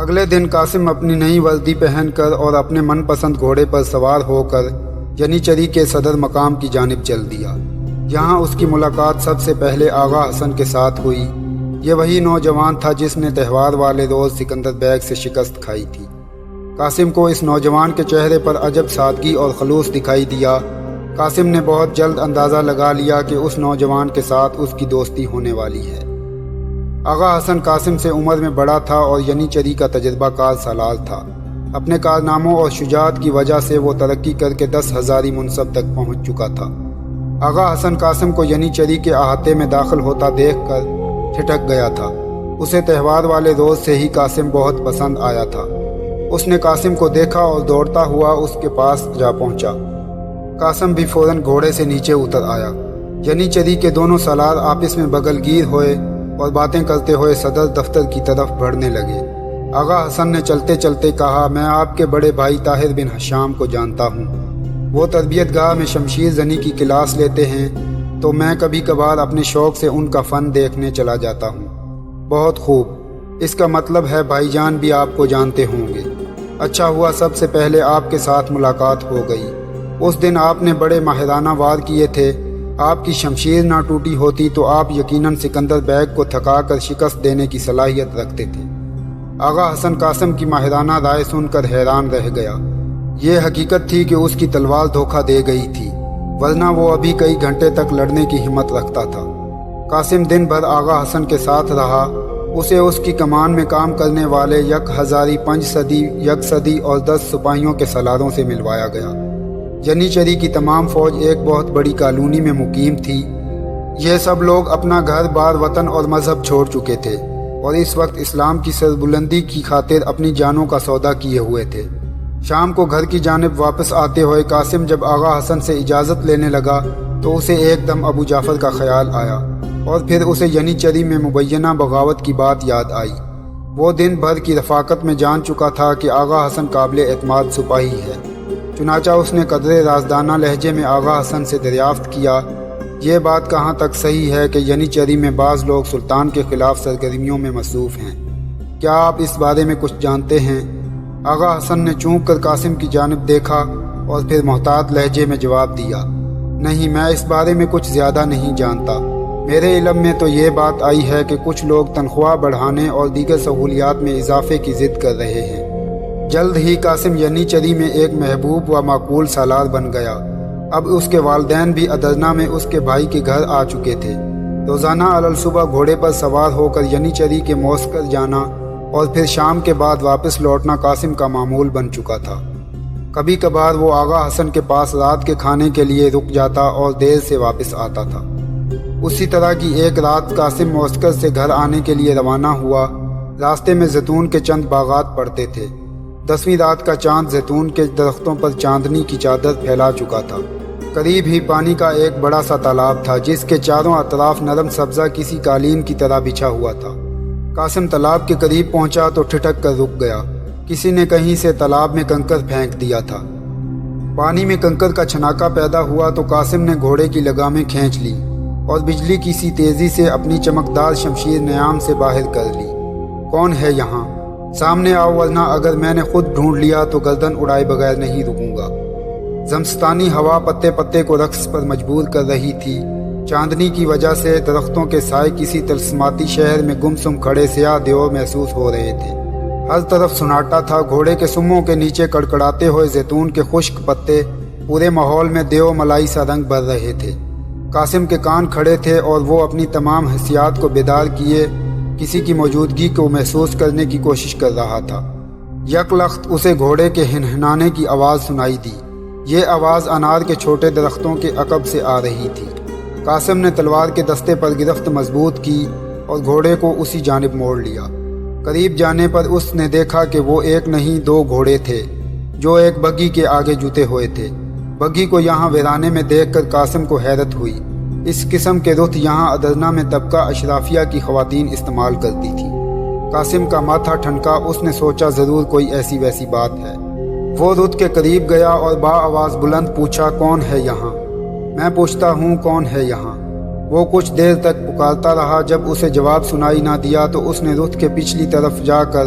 اگلے دن قاسم اپنی نئی وردی پہن کر اور اپنے من پسند گھوڑے پر سوار ہو کر ینیچری کے صدر مقام کی جانب چل دیا۔ یہاں اس کی ملاقات سب سے پہلے آغا حسن کے ساتھ ہوئی۔ یہ وہی نوجوان تھا جس نے تہوار والے روز سکندر بیگ سے شکست کھائی تھی۔ قاسم کو اس نوجوان کے چہرے پر عجب سادگی اور خلوص دکھائی دیا۔ قاسم نے بہت جلد اندازہ لگا لیا کہ اس نوجوان کے ساتھ اس کی دوستی ہونے والی ہے۔ آغا حسن قاسم سے عمر میں بڑا تھا اور ینیچری کا تجربہ کار سالار تھا۔ اپنے کارناموں اور شجاعت کی وجہ سے وہ ترقی کر کے 10,000 منصب تک پہنچ چکا تھا۔ آغا حسن قاسم کو ینیچری کے احاطے میں داخل ہوتا دیکھ کر ٹھٹک گیا تھا۔ اسے تہوار والے روز سے ہی قاسم بہت پسند آیا تھا۔ اس نے قاسم کو دیکھا اور دوڑتا ہوا اس کے پاس جا پہنچا۔ قاسم بھی فوراً گھوڑے سے نیچے اتر آیا۔ ینیچری کے دونوں سالار آپس میں بغل گیر ہوئے اور باتیں کرتے ہوئے صدر دفتر کی طرف بڑھنے لگے۔ آغا حسن نے چلتے چلتے کہا، میں آپ کے بڑے بھائی طاہر بن حشام کو جانتا ہوں۔ وہ تربیت گاہ میں شمشیر زنی کی کلاس لیتے ہیں تو میں کبھی کبھار اپنے شوق سے ان کا فن دیکھنے چلا جاتا ہوں۔ بہت خوب، اس کا مطلب ہے بھائی جان بھی آپ کو جانتے ہوں گے۔ اچھا ہوا سب سے پہلے آپ کے ساتھ ملاقات ہو گئی۔ اس دن آپ نے بڑے ماہرانہ وار کیے تھے۔ آپ کی شمشیر نہ ٹوٹی ہوتی تو آپ یقیناً سکندر بیگ کو تھکا کر شکست دینے کی صلاحیت رکھتے تھے۔ آغا حسن قاسم کی ماہرانہ رائے سن کر حیران رہ گیا۔ یہ حقیقت تھی کہ اس کی تلوار دھوکہ دے گئی تھی، ورنہ وہ ابھی کئی گھنٹے تک لڑنے کی ہمت رکھتا تھا۔ قاسم دن بھر آغا حسن کے ساتھ رہا۔ اسے اس کی کمان میں کام کرنے والے 1,000 5 صدی، 1 صدی اور 10 سپاہیوں کے سالاروں سے ملوایا گیا۔ ینیچری کی تمام فوج ایک بہت بڑی کالونی میں مقیم تھی۔ یہ سب لوگ اپنا گھر بار، وطن اور مذہب چھوڑ چکے تھے اور اس وقت اسلام کی سربلندی کی خاطر اپنی جانوں کا سودا کیے ہوئے تھے۔ شام کو گھر کی جانب واپس آتے ہوئے قاسم جب آغا حسن سے اجازت لینے لگا تو اسے ایک دم ابو جعفر کا خیال آیا اور پھر اسے ینیچری میں مبینہ بغاوت کی بات یاد آئی۔ وہ دن بھر کی رفاقت میں جان چکا تھا کہ آغا حسن قابل اعتماد سپاہی ہے۔ چنانچہ اس نے قدرے رازدانہ لہجے میں آغا حسن سے دریافت کیا، یہ بات کہاں تک صحیح ہے کہ ینیچری میں بعض لوگ سلطان کے خلاف سرگرمیوں میں مصروف ہیں؟ کیا آپ اس بارے میں کچھ جانتے ہیں؟ آغا حسن نے چونک کر قاسم کی جانب دیکھا اور پھر محتاط لہجے میں جواب دیا، نہیں، میں اس بارے میں کچھ زیادہ نہیں جانتا۔ میرے علم میں تو یہ بات آئی ہے کہ کچھ لوگ تنخواہ بڑھانے اور دیگر سہولیات میں اضافے کی ضد کر رہے ہیں۔ جلد ہی قاسم ینیچری میں ایک محبوب و معقول سالار بن گیا۔ اب اس کے والدین بھی ادرنا میں اس کے بھائی کے گھر آ چکے تھے۔ روزانہ علالصبح گھوڑے پر سوار ہو کر ینیچری کے موسکر جانا اور پھر شام کے بعد واپس لوٹنا قاسم کا معمول بن چکا تھا۔ کبھی کبھار وہ آغا حسن کے پاس رات کے کھانے کے لیے رک جاتا اور دیر سے واپس آتا تھا۔ اسی طرح کی ایک رات قاسم موسکر سے گھر آنے کے لیے روانہ ہوا۔ راستے میں زیتون کے چند باغات پڑتے تھے۔ 10ویں رات کا چاند زیتون کے درختوں پر چاندنی کی چادر پھیلا چکا تھا۔ قریب ہی پانی کا ایک بڑا سا تالاب تھا جس کے چاروں اطراف نرم سبزہ کسی قالین کی طرح بچھا ہوا تھا۔ قاسم تالاب کے قریب پہنچا تو ٹھٹک کر رک گیا۔ کسی نے کہیں سے تالاب میں کنکر پھینک دیا تھا۔ پانی میں کنکر کا چھناکا پیدا ہوا تو قاسم نے گھوڑے کی لگامیں کھینچ لی اور بجلی کی سی تیزی سے اپنی چمکدار شمشیر نیام سے باہر کر لی۔ کون ہے یہاں؟ سامنے آؤ، ورنہ اگر میں نے خود ڈھونڈ لیا تو گردن اڑائے بغیر نہیں رکوں گا۔ زمستانی ہوا پتے پتے کو رقص پر مجبور کر رہی تھی۔ چاندنی کی وجہ سے درختوں کے سائے کسی طلسماتی شہر میں گمسم کھڑے سیاہ دیور محسوس ہو رہے تھے۔ ہر طرف سناٹا تھا۔ گھوڑے کے سموں کے نیچے کڑکڑاتے ہوئے زیتون کے خشک پتے پورے ماحول میں دیو ملائی سا رنگ بھر رہے تھے۔ قاسم کے کان کھڑے تھے اور وہ اپنی تمام حسیات کو بیدار کیے کسی کی موجودگی کو محسوس کرنے کی کوشش کر رہا تھا۔ یک لخت اسے گھوڑے کے ہنہنانے کی آواز سنائی دی۔ یہ آواز انار کے چھوٹے درختوں کے عقب سے آ رہی تھی۔ قاسم نے تلوار کے دستے پر گرفت مضبوط کی اور گھوڑے کو اسی جانب موڑ لیا۔ قریب جانے پر اس نے دیکھا کہ وہ ایک نہیں 2 گھوڑے تھے جو ایک بگھی کے آگے جوتے ہوئے تھے۔ بگھی کو یہاں ویرانے میں دیکھ کر قاسم کو حیرت ہوئی۔ اس قسم کے رتھ یہاں ادرنا میں طبقہ اشرافیہ کی خواتین استعمال کرتی تھی۔ قاسم کا ماتھا ٹھنکا۔ اس نے سوچا ضرور کوئی ایسی ویسی بات ہے۔ وہ رتھ کے قریب گیا اور با آواز بلند پوچھا، کون ہے یہاں؟ میں پوچھتا ہوں کون ہے یہاں؟ وہ کچھ دیر تک پکارتا رہا۔ جب اسے جواب سنائی نہ دیا تو اس نے رتھ کے پچھلی طرف جا کر